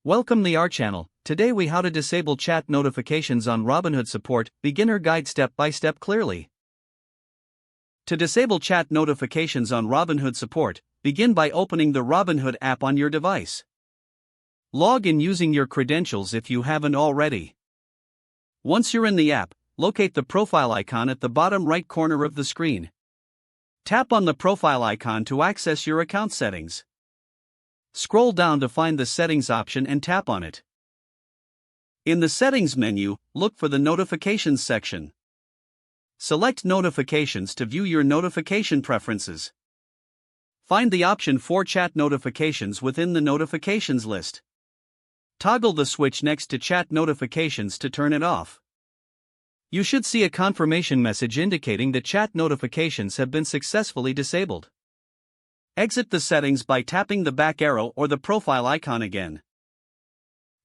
Welcome to our channel. Today we how to disable chat notifications on Robinhood Support, beginner guide step by step clearly. To disable chat notifications on Robinhood Support, begin by opening the Robinhood app on your device. Log in using your credentials if you haven't already. Once you're in the app, locate the profile icon at the bottom right corner of the screen. Tap on the profile icon to access your account settings. Scroll down to find the Settings option and tap on it. In the Settings menu, look for the Notifications section. Select Notifications to view your notification preferences. Find the option for Chat Notifications within the Notifications list. Toggle the switch next to Chat Notifications to turn it off. You should see a confirmation message indicating that chat notifications have been successfully disabled. Exit the settings by tapping the back arrow or the profile icon again.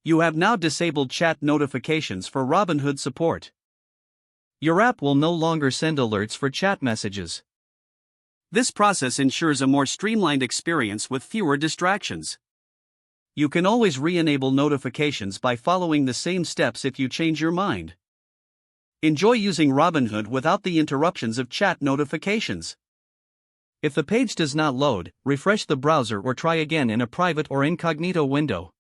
You have now disabled chat notifications for Robinhood Support. Your app will no longer send alerts for chat messages. This process ensures a more streamlined experience with fewer distractions. You can always re-enable notifications by following the same steps if you change your mind. Enjoy using Robinhood without the interruptions of chat notifications. If the page does not load, refresh the browser or try again in a private or incognito window.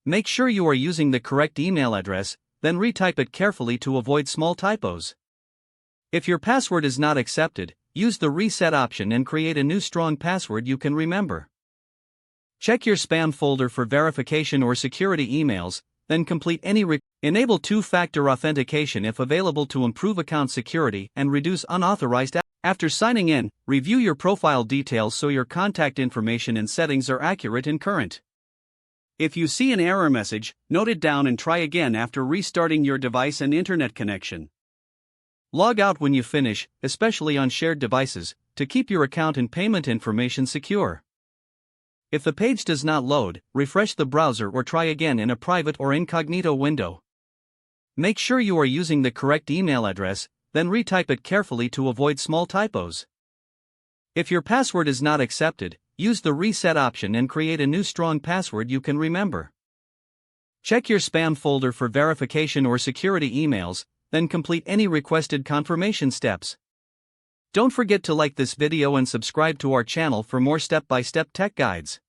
Make sure you are using the correct email address, then retype it carefully to avoid small typos. If your password is not accepted, use the reset option and create a new strong password you can remember. Check your spam folder for verification or security emails, then complete any Enable two-factor authentication if available to improve account security and reduce unauthorized. After signing in, review your profile details so your contact information and settings are accurate and current. If you see an error message, note it down and try again after restarting your device and internet connection. Log out when you finish, especially on shared devices, to keep your account and payment information secure. If the page does not load, refresh the browser or try again in a private or incognito window. Make sure you are using the correct email address, then retype it carefully to avoid small typos. If your password is not accepted, use the reset option and create a new strong password you can remember. Check your spam folder for verification or security emails, then complete any requested confirmation steps. Don't forget to like this video and subscribe to our channel for more step-by-step tech guides.